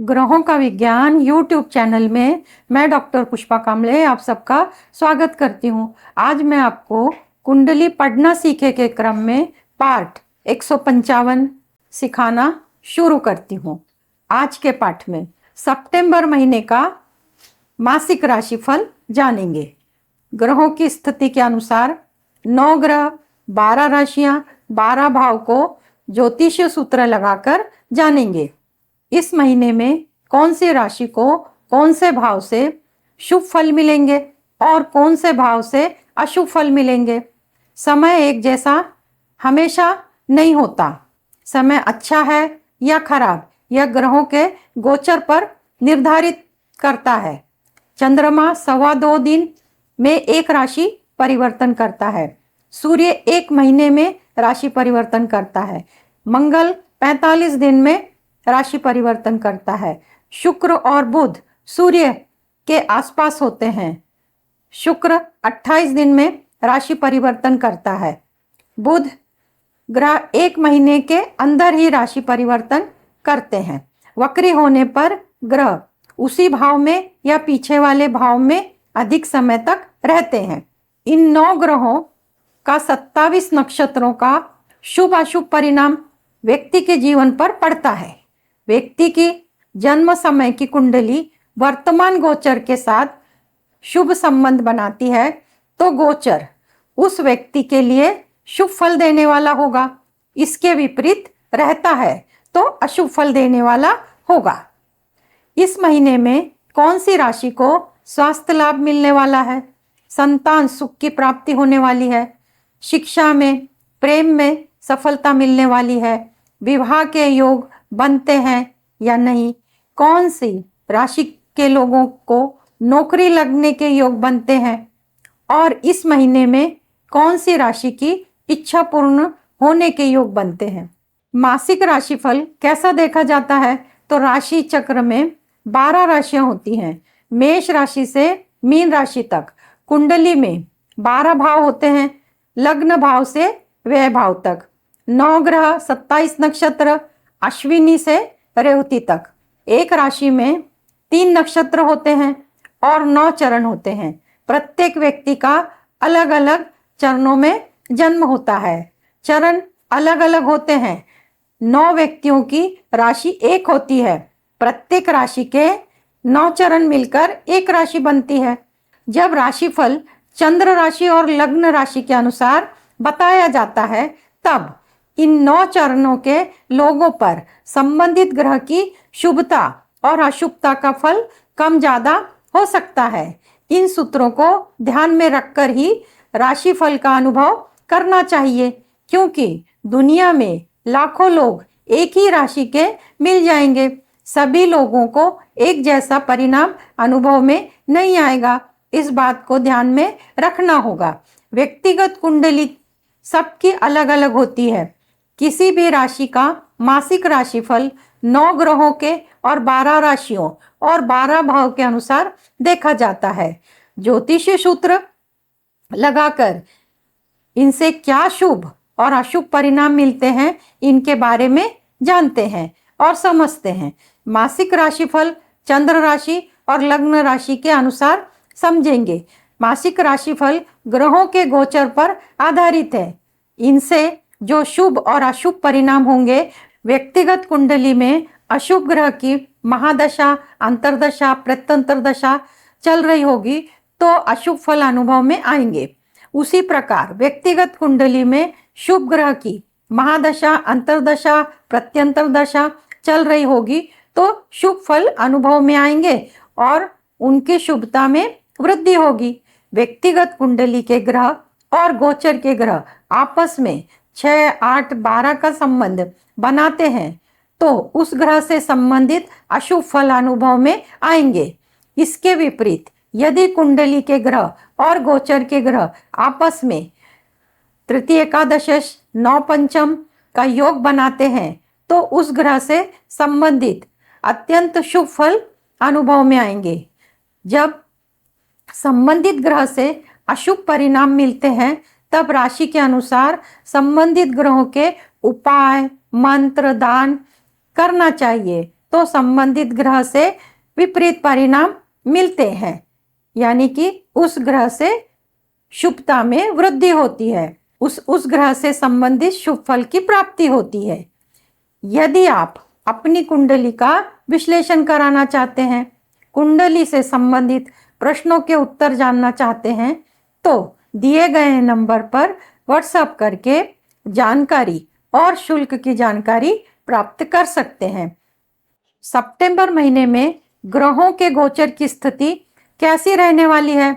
ग्रहों का विज्ञान यूट्यूब चैनल में मैं डॉक्टर पुष्पा कामले आप सबका स्वागत करती हूँ। आज मैं आपको कुंडली पढ़ना सीखे के क्रम में पाठ 155 सिखाना शुरू करती हूँ। आज के पाठ में सितंबर महीने का मासिक राशिफल जानेंगे। ग्रहों की स्थिति के अनुसार 9 ग्रह, 12 राशियां, 12 भाव को ज्योतिषीय सूत्र लगाकर जानेंगे। इस महीने में कौन सी राशि को कौन से भाव से शुभ फल मिलेंगे और कौन से भाव से अशुभ फल मिलेंगे। समय एक जैसा हमेशा नहीं होता। समय अच्छा है या खराब यह ग्रहों के गोचर पर निर्धारित करता है। चंद्रमा 2.25 दिन में एक राशि परिवर्तन करता है। सूर्य एक महीने में राशि परिवर्तन करता है। मंगल 45 दिन में राशि परिवर्तन करता है। शुक्र और बुध सूर्य के आसपास होते हैं। शुक्र 28 दिन में राशि परिवर्तन करता है। बुध ग्रह एक महीने के अंदर ही राशि परिवर्तन करते हैं। वक्री होने पर ग्रह उसी भाव में या पीछे वाले भाव में अधिक समय तक रहते हैं। इन 9 ग्रहों का 27 नक्षत्रों का शुभ अशुभ परिणाम व्यक्ति के जीवन पर पड़ता है। व्यक्ति की जन्म समय की कुंडली वर्तमान गोचर के साथ शुभ संबंध बनाती है तो गोचर उस व्यक्ति के लिए शुभ फल देने वाला होगा। इसके विपरीत रहता है तो अशुभ फल देने वाला होगा। इस महीने में कौन सी राशि को स्वास्थ्य लाभ मिलने वाला है, संतान सुख की प्राप्ति होने वाली है, शिक्षा में प्रेम में सफलता मिलने वाली है, विवाह के योग बनते हैं या नहीं, कौन सी राशि के लोगों को नौकरी लगने के योग बनते हैं और इस महीने में कौन सी राशि की इच्छा पूर्ण होने के योग बनते हैं। मासिक राशिफल कैसा देखा जाता है तो राशि चक्र में 12 राशियां होती हैं। मेष राशि से मीन राशि तक कुंडली में 12 भाव होते हैं। लग्न भाव से व्यय भाव तक 9 ग्रह, 27 नक्षत्र अश्विनी से रेवती तक। एक राशि में 3 नक्षत्र होते हैं और 9 चरण होते हैं। प्रत्येक व्यक्ति का अलग अलग चरणों में जन्म होता है। चरण अलग अलग होते हैं। 9 व्यक्तियों की राशि एक होती है। प्रत्येक राशि के 9 चरण मिलकर एक राशि बनती है। जब राशिफल चंद्र राशि और लग्न राशि के अनुसार बताया जाता है तब इन 9 चरणों के लोगों पर संबंधित ग्रह की शुभता और अशुभता का फल कम ज्यादा हो सकता है। इन सूत्रों को ध्यान में रखकर ही राशिफल का अनुभव करना चाहिए, क्योंकि दुनिया में लाखों लोग एक ही राशि के मिल जाएंगे। सभी लोगों को एक जैसा परिणाम अनुभव में नहीं आएगा। इस बात को ध्यान में रखना होगा। व्यक्तिगत कुंडली सबकी अलग अलग होती है। किसी भी राशि का मासिक राशिफल 9 ग्रहों के और 12 राशियों और 12 भाव के अनुसार देखा जाता है। ज्योतिषीय सूत्र लगाकर इनसे क्या शुभ और अशुभ परिणाम मिलते हैं इनके बारे में जानते हैं और समझते हैं। मासिक राशिफल चंद्र राशि और लग्न राशि के अनुसार समझेंगे। मासिक राशिफल ग्रहों के गोचर पर आधारित है। इनसे जो शुभ और अशुभ परिणाम होंगे, व्यक्तिगत कुंडली में अशुभ ग्रह की महादशा, अंतर्दशा, प्रत्यंतर दशा चल रही होगी तो अशुभ फल अनुभव में आएंगे। उसी प्रकार व्यक्तिगत कुंडली में शुभ ग्रह की महादशा, अंतर्दशा, प्रत्यंतर दशा चल रही होगी तो शुभ फल अनुभव में आएंगे और उनकी शुभता में वृद्धि होगी। व्यक्तिगत कुंडली के ग्रह और गोचर के ग्रह आपस में 6, 8, 12 का संबंध बनाते हैं तो उस ग्रह से संबंधित अशुभ फल अनुभव में आएंगे। इसके विपरीत यदि कुंडली के ग्रह और गोचर के ग्रह आपस में तृतीय एकादश 9 पंचम का योग बनाते हैं तो उस ग्रह से संबंधित अत्यंत शुभ फल अनुभव में आएंगे। जब संबंधित ग्रह से अशुभ परिणाम मिलते हैं तब राशि के अनुसार संबंधित ग्रहों के उपाय, मंत्र, दान करना चाहिए तो संबंधित ग्रह से विपरीत परिणाम मिलते हैं, यानी कि उस ग्रह से शुभता में वृद्धि होती है, उस ग्रह से संबंधित शुभ फल की प्राप्ति होती है। यदि आप अपनी कुंडली का विश्लेषण कराना चाहते हैं, कुंडली से संबंधित प्रश्नों के उत्तर जानना चाहते हैं, तो दिए गए नंबर पर व्हाट्सएप करके जानकारी और शुल्क की जानकारी प्राप्त कर सकते हैं। सितंबर महीने में ग्रहों के गोचर की स्थिति कैसी रहने वाली है,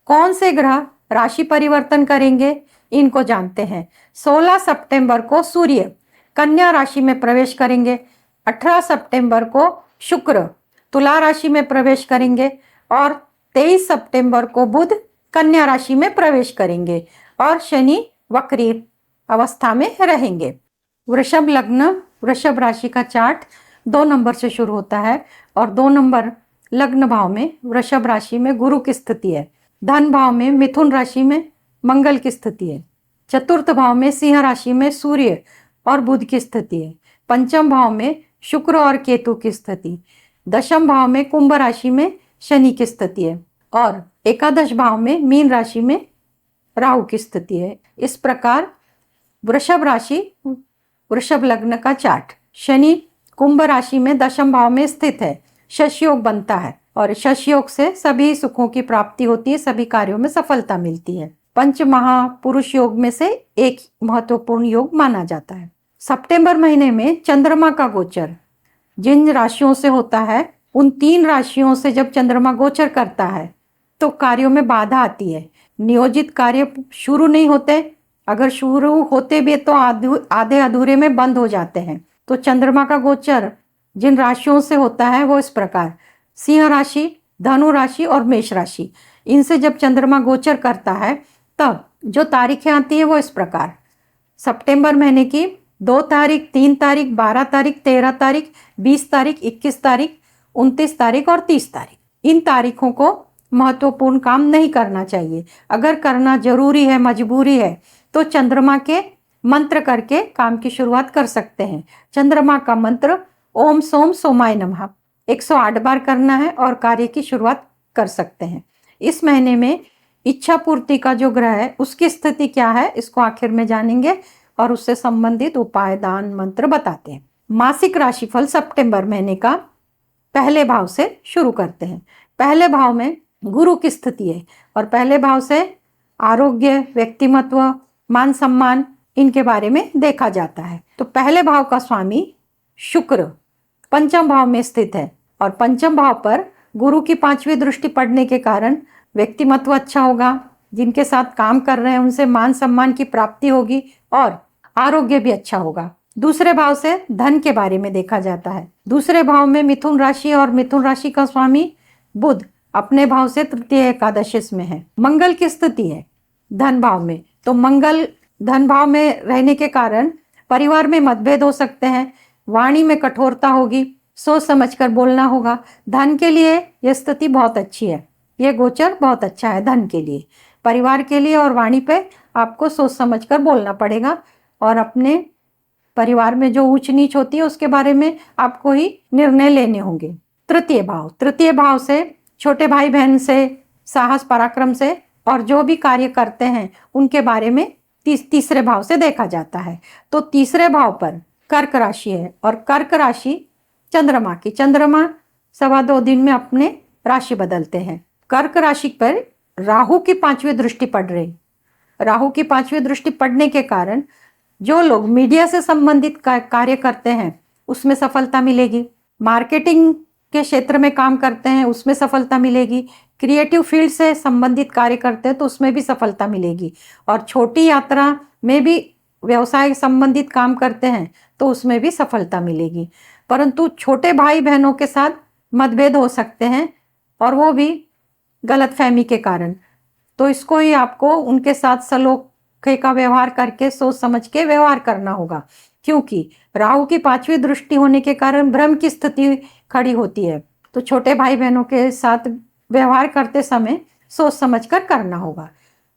कौन से ग्रह राशि परिवर्तन करेंगे, इनको जानते हैं। 16 सितंबर को सूर्य कन्या राशि में प्रवेश करेंगे, 18 सितंबर को शुक्र तुला राशि में प्रवेश करेंगे और 23 सितंबर को बुध कन्या राशि में प्रवेश करेंगे और शनि वक्री अवस्था में रहेंगे। वृषभ लग्न वृषभ राशि का चार्ट 2 नंबर से शुरू होता है और 2 नंबर लग्न भाव में वृषभ राशि में गुरु की स्थिति है। धन भाव में मिथुन राशि में मंगल की स्थिति है। चतुर्थ भाव में सिंह राशि में सूर्य और बुध की स्थिति है। पंचम भाव में शुक्र और केतु की स्थिति। दशम भाव में कुंभ राशि में शनि की स्थिति है और एकादश भाव में मीन राशि में राहु की स्थिति है। इस प्रकार वृषभ राशि वृषभ लग्न का चार्ट। शनि कुंभ राशि में दशम भाव में स्थित है, शश योग बनता है और शश योग से सभी सुखों की प्राप्ति होती है, सभी कार्यों में सफलता मिलती है। पंच महापुरुष योग में से एक महत्वपूर्ण योग माना जाता है। सितंबर महीने में चंद्रमा का गोचर जिन राशियों से होता है, उन 3 राशियों से जब चंद्रमा गोचर करता है तो कार्यों में बाधा आती है, नियोजित कार्य शुरू नहीं होते, अगर शुरू होते भी तो आधे अधूरे में बंद हो जाते हैं। तो चंद्रमा का गोचर जिन राशियों से होता है वो इस प्रकार: सिंह राशि, धनु राशि और मेष राशि। इनसे जब चंद्रमा गोचर करता है तब जो तारीखें आती है वो इस प्रकार: सितंबर महीने की 2 तारीख, 3 तारीख, 12 तारीख, 13 तारीख, 20 तारीख, 21 तारीख, 29 तारीख और 30 तारीख। इन तारीखों को महत्वपूर्ण काम नहीं करना चाहिए। अगर करना जरूरी है, मजबूरी है, तो चंद्रमा के मंत्र करके काम की शुरुआत कर सकते हैं। चंद्रमा का मंत्र ओम सोम सोमाय नमः 108 बार करना है और कार्य की शुरुआत कर सकते हैं। इस महीने में इच्छा पूर्ति का जो ग्रह है उसकी स्थिति क्या है, इसको आखिर में जानेंगे और उससे संबंधित उपाय, दान, मंत्र बताते हैं। मासिक राशिफल सितंबर महीने का पहले भाव से शुरू करते हैं। पहले भाव में गुरु की स्थिति है और पहले भाव से आरोग्य, व्यक्तिमत्व, मान सम्मान, इनके बारे में देखा जाता है। तो पहले भाव का स्वामी शुक्र पंचम भाव में स्थित है और पंचम भाव पर गुरु की 5वीं दृष्टि पड़ने के कारण व्यक्तिमत्व अच्छा होगा, जिनके साथ काम कर रहे हैं उनसे मान सम्मान की प्राप्ति होगी और आरोग्य भी अच्छा होगा। दूसरे भाव से धन के बारे में देखा जाता है। दूसरे भाव में मिथुन राशि और मिथुन राशि का स्वामी बुध अपने भाव से तृतीय एकादश में है। मंगल की स्थिति है धन भाव में, तो मंगल धन भाव में रहने के कारण परिवार में मतभेद हो सकते हैं, वाणी में कठोरता होगी, सोच समझकर बोलना होगा। धन के लिए यह स्थिति बहुत अच्छी है, यह गोचर बहुत अच्छा है धन के लिए। परिवार के लिए और वाणी पे आपको सोच समझकर बोलना पड़ेगा और अपने परिवार में जो ऊंच नीच होती है उसके बारे में आपको ही निर्णय लेने होंगे। तृतीय भाव से छोटे भाई बहन से, साहस पराक्रम से और जो भी कार्य करते हैं उनके बारे में तीसरे भाव से देखा जाता है। तो तीसरे भाव पर कर्क राशि है और कर्क राशि चंद्रमा की, चंद्रमा 2.25 दिन में अपने राशि बदलते हैं। कर्क राशि पर राहु की 5वीं दृष्टि पड़ रही। राहु की 5वीं दृष्टि पड़ने के कारण जो लोग मीडिया से संबंधित कार्य करते हैं उसमें सफलता मिलेगी। मार्केटिंग के क्षेत्र में काम करते हैं उसमें सफलता मिलेगी। क्रिएटिव फील्ड से संबंधित कार्य करते हैं तो उसमें भी सफलता मिलेगी और छोटी यात्रा में भी व्यवसाय संबंधित काम करते हैं तो उसमें भी सफलता मिलेगी। परंतु छोटे भाई बहनों के साथ मतभेद हो सकते हैं और वो भी गलतफहमी के कारण, तो इसको ही आपको उनके साथ सलोखे का व्यवहार करके सोच समझ के व्यवहार करना होगा, क्योंकि राहु की 5वीं दृष्टि होने के कारण भ्रम की स्थिति खड़ी होती है। तो छोटे भाई बहनों के साथ व्यवहार करते समय सोच समझकर करना होगा।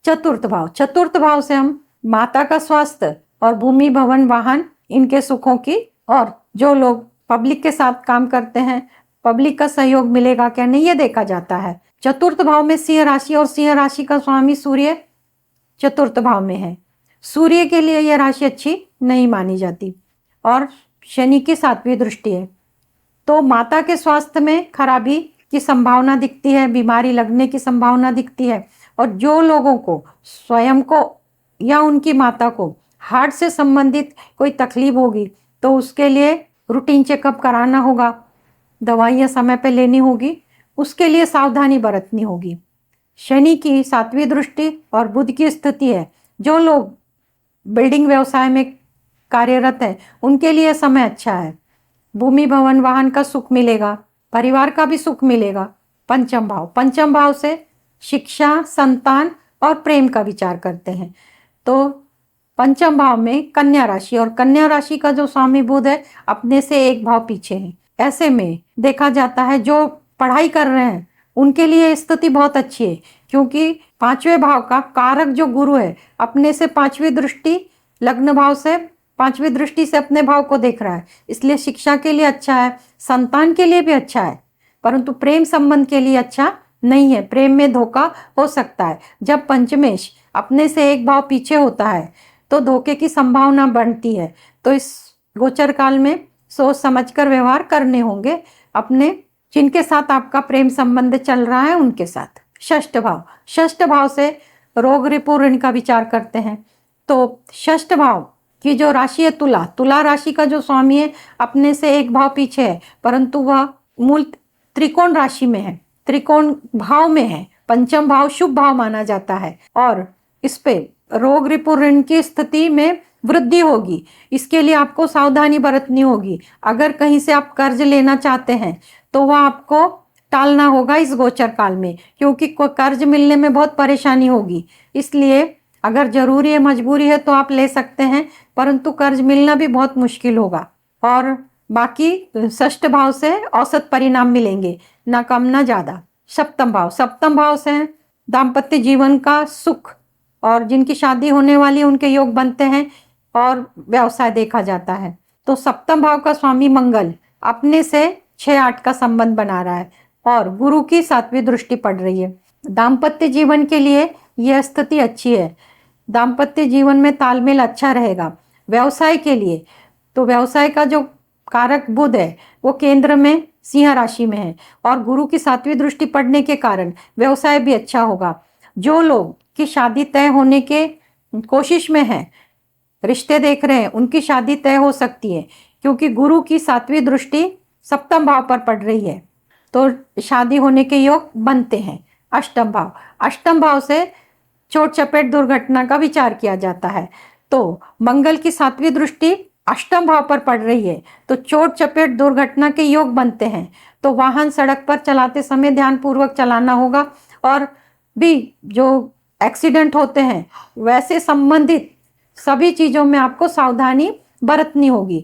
चतुर्थ भाव से हम माता का स्वास्थ्य और भूमि, भवन, वाहन, इनके सुखों की, और जो लोग पब्लिक के साथ काम करते हैं, पब्लिक का सहयोग मिलेगा क्या नहीं, ये देखा जाता है। चतुर्थ भाव में सिंह राशि, और सिंह राशि का स्वामी सूर्य चतुर्थ भाव में है। सूर्य के लिए यह राशि अच्छी नहीं मानी जाती, और शनि की 7वीं दृष्टि है, तो माता के स्वास्थ्य में खराबी की संभावना दिखती है, बीमारी लगने की संभावना दिखती है। और जो लोगों को स्वयं को या उनकी माता को हार्ट से संबंधित कोई तकलीफ होगी तो उसके लिए रूटीन चेकअप कराना होगा, दवाइयाँ समय पे लेनी होगी, उसके लिए सावधानी बरतनी होगी। शनि की 7वीं दृष्टि और बुध की स्थिति है। जो लोग बिल्डिंग व्यवसाय में कार्यरत है उनके लिए समय अच्छा है। भूमि भवन वाहन का सुख मिलेगा, परिवार का भी सुख मिलेगा। पंचम भाव से शिक्षा, संतान और प्रेम का विचार करते हैं। तो पंचम भाव में कन्या राशि, और कन्या राशि का जो स्वामी बुध है अपने से एक भाव पीछे है। ऐसे में देखा जाता है जो पढ़ाई कर रहे हैं उनके लिए स्थिति बहुत अच्छी है, क्योंकि 5वें भाव का कारक जो गुरु है अपने से 5वीं दृष्टि लग्न भाव से 5वीं दृष्टि से अपने भाव को देख रहा है, इसलिए शिक्षा के लिए अच्छा है, संतान के लिए भी अच्छा है, परंतु प्रेम संबंध के लिए अच्छा नहीं है। प्रेम में धोखा हो सकता है। जब पंचमेश अपने से एक भाव पीछे होता है तो धोखे की संभावना बढ़ती है। तो इस गोचर काल में सोच समझकर व्यवहार करने होंगे अपने, जिनके साथ आपका प्रेम संबंध चल रहा है उनके साथ। षष्ठ भाव से रोग रिपु ऋण का विचार करते हैं। तो षष्ठ भाव की जो राशि है तुला राशि का जो स्वामी है अपने से एक भाव पीछे है, परंतु वह मूल त्रिकोण राशि में है, त्रिकोण भाव में है। पंचम भाव शुभ भाव माना जाता है, और इस पे रोग रिपु ऋण की स्थिति में वृद्धि होगी। इसके लिए आपको सावधानी बरतनी होगी। अगर कहीं से आप कर्ज लेना चाहते हैं तो वह आपको टालना होगा इस गोचर काल में, क्योंकि कर्ज मिलने में बहुत परेशानी होगी। इसलिए अगर जरूरी है, मजबूरी है तो आप ले सकते हैं, परंतु कर्ज मिलना भी बहुत मुश्किल होगा। और बाकी षष्ठ भाव से औसत परिणाम मिलेंगे, ना कम ना ज्यादा। सप्तम भाव से दाम्पत्य जीवन का सुख, और जिनकी शादी होने वाली है उनके योग बनते हैं, और व्यवसाय देखा जाता है। तो सप्तम भाव का स्वामी मंगल अपने से 6-8 का संबंध बना रहा है, और गुरु की 7वीं दृष्टि पड़ रही है। दाम्पत्य जीवन के लिए यह स्थिति अच्छी है, दाम्पत्य जीवन में तालमेल अच्छा रहेगा। व्यवसाय के लिए तो व्यवसाय का जो कारक बुध है वो केंद्र में सिंह राशि में है, और गुरु की 7वीं दृष्टि पड़ने के कारण व्यवसाय भी अच्छा होगा। जो लोग की शादी तय होने के कोशिश में है, रिश्ते देख रहे हैं, उनकी शादी तय हो सकती है, क्योंकि गुरु की 7वीं दृष्टि सप्तम भाव पर पड़ रही है, तो शादी होने के योग बनते हैं। अष्टम भाव से चोट चपेट दुर्घटना का विचार किया जाता है। तो मंगल की 7वीं दृष्टि अष्टम भाव पर पड़ रही है, तो चोट चपेट दुर्घटना के योग बनते हैं। तो वाहन सड़क पर चलाते समय ध्यान पूर्वक चलाना होगा, और भी जो एक्सीडेंट होते हैं वैसे संबंधित सभी चीजों में आपको सावधानी बरतनी होगी।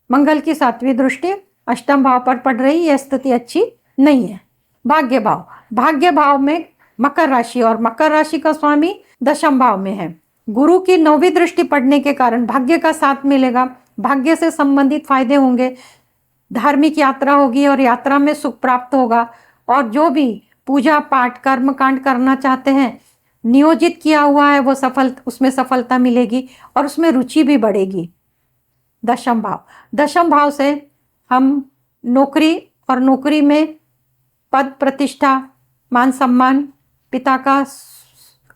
मंगल की 7वीं दृष्टि अष्टम भाव पर पड़ रही, यह स्थिति अच्छी नहीं है। भाग्य भाव में मकर राशि, और मकर राशि का स्वामी दशम भाव में है। गुरु की 9वीं दृष्टि पड़ने के कारण भाग्य का साथ मिलेगा, भाग्य से संबंधित फायदे होंगे, धार्मिक यात्रा होगी और यात्रा में सुख प्राप्त होगा। और जो भी पूजा पाठ कर्म कांड करना चाहते हैं, नियोजित किया हुआ है, वो उसमें सफलता मिलेगी और उसमें रुचि भी बढ़ेगी। दशम भाव से हम नौकरी, और नौकरी में पद प्रतिष्ठा, मान सम्मान, पिता का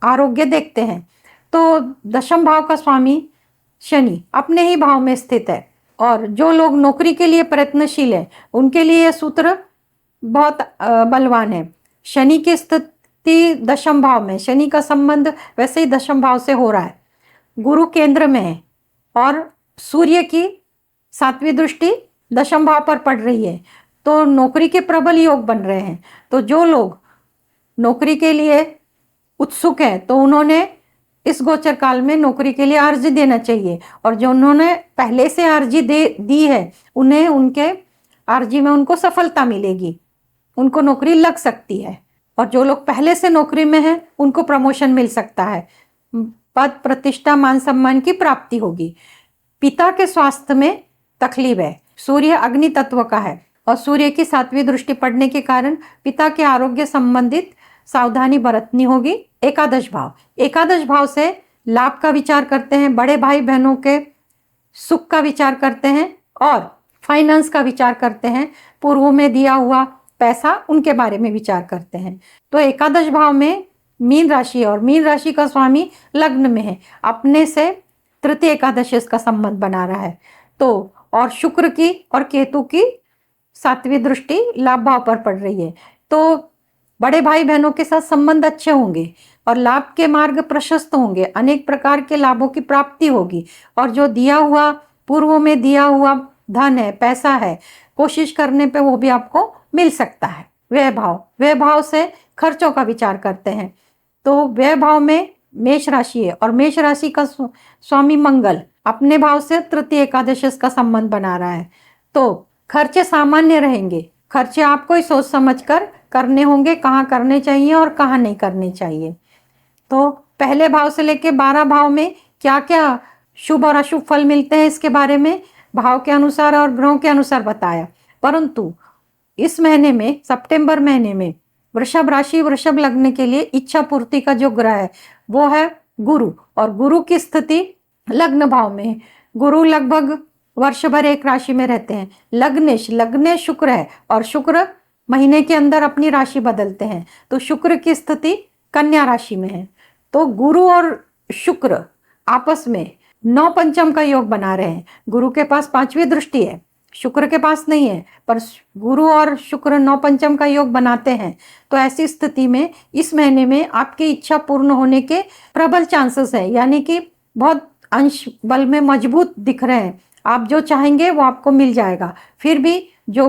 आरोग्य देखते हैं। तो दशम भाव का स्वामी शनि अपने ही भाव में स्थित है, और जो लोग नौकरी के लिए प्रयत्नशील है उनके लिए यह सूत्र बहुत बलवान है। शनि की स्थिति दशम भाव में, शनि का संबंध वैसे ही दशम भाव से हो रहा है, गुरु केंद्र में है, और सूर्य की 7वीं दृष्टि दशम भाव पर पड़ रही है, तो नौकरी के प्रबल योग बन रहे हैं। तो जो लोग नौकरी के लिए उत्सुक है तो उन्होंने इस गोचर काल में नौकरी के लिए अर्जी देना चाहिए, और जो उन्होंने पहले से अर्जी दी है उन्हें उनके अर्जी में उनको सफलता मिलेगी, उनको नौकरी लग सकती है। और जो लोग पहले से नौकरी में हैं उनको प्रमोशन मिल सकता है, पद प्रतिष्ठा मान सम्मान की प्राप्ति होगी। पिता के स्वास्थ्य में तकलीफ है, सूर्य अग्नि तत्व का है और सूर्य की 7वीं दृष्टि पड़ने के कारण पिता के आरोग्य संबंधित सावधानी बरतनी होगी। एकादश भाव, एकादश भाव से लाभ का विचार करते हैं, बड़े भाई बहनों के सुख का विचार करते हैं और फाइनेंस का विचार करते हैं, पूर्व में दिया हुआ पैसा उनके बारे में विचार करते हैं। तो एकादश भाव में मीन राशि है और मीन राशि का स्वामी लग्न में है, अपने से तृतीय एकादशी का संबंध बना रहा है। तो और शुक्र की और केतु की 7वीं दृष्टि लाभ भाव पर पड़ रही है। तो बड़े भाई बहनों के साथ संबंध अच्छे होंगे और लाभ के मार्ग प्रशस्त होंगे, अनेक प्रकार के लाभों की प्राप्ति होगी और जो दिया हुआ पूर्व में दिया हुआ धन है, पैसा है, कोशिश करने पे वो भी आपको मिल सकता है। व्यय भाव, व्यय भाव से खर्चों का विचार करते हैं। तो व्यय भाव में मेष राशि है और मेष राशि का स्वामी मंगल अपने भाव से तृतीय एकादशी का संबंध बना रहा है। तो खर्चे सामान्य रहेंगे, खर्चे आपको ही सोच समझकर करने होंगे, कहाँ करने चाहिए और कहाँ नहीं करने चाहिए। तो पहले भाव से लेके 12 भाव में क्या क्या शुभ और अशुभ फल मिलते हैं इसके बारे में भाव के अनुसार और ग्रहों के अनुसार बताया। परंतु इस महीने में, सितंबर महीने में, वृषभ राशि वृषभ लग्न के लिए इच्छा पूर्ति का जो ग्रह है वो है गुरु और गुरु की स्थिति लग्न भाव में है। गुरु लगभग वर्ष भर एक राशि में रहते हैं। लग्नेश शुक्र है और शुक्र महीने के अंदर अपनी राशि बदलते हैं। तो शुक्र की स्थिति कन्या राशि में है। तो गुरु और शुक्र आपस में 9 पंचम का योग बना रहे हैं। गुरु के पास 5वीं दृष्टि है, शुक्र के पास नहीं है, पर गुरु और शुक्र 9 पंचम का योग बनाते हैं। तो ऐसी स्थिति में इस महीने में आपकी इच्छा पूर्ण होने के प्रबल चांसेस है, यानी कि बहुत अंश बल में मजबूत दिख रहे हैं। आप जो चाहेंगे वो आपको मिल जाएगा। फिर भी जो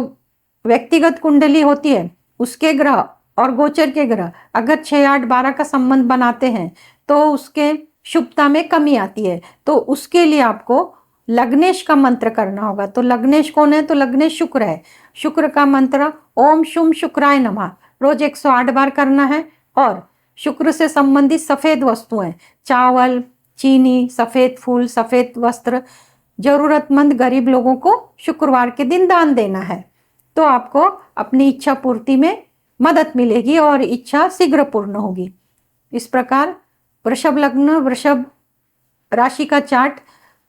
व्यक्तिगत कुंडली होती है उसके ग्रह और गोचर के ग्रह अगर 6, 8, 12 का संबंध बनाते हैं तो उसके शुभता में कमी आती है। तो उसके लिए आपको लग्नेश का मंत्र करना होगा। तो लग्नेश कौन है? तो लग्नेश शुक्र है। शुक्र का मंत्र ओम शुम शुक्राय नमः रोज 108 बार करना है। और शुक्र से संबंधित सफेद वस्तुएं, चावल, चीनी, सफेद फूल, सफेद वस्त्र जरूरतमंद गरीब लोगों को शुक्रवार के दिन दान देना है। तो आपको अपनी इच्छा पूर्ति में मदद मिलेगी और इच्छा शीघ्र पूर्ण होगी। इस प्रकार वृषभ लग्न वृषभ राशि का चार्ट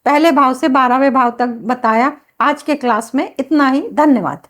पहले भाव से 12वें भाव तक बताया। आज के क्लास में इतना ही। धन्यवाद।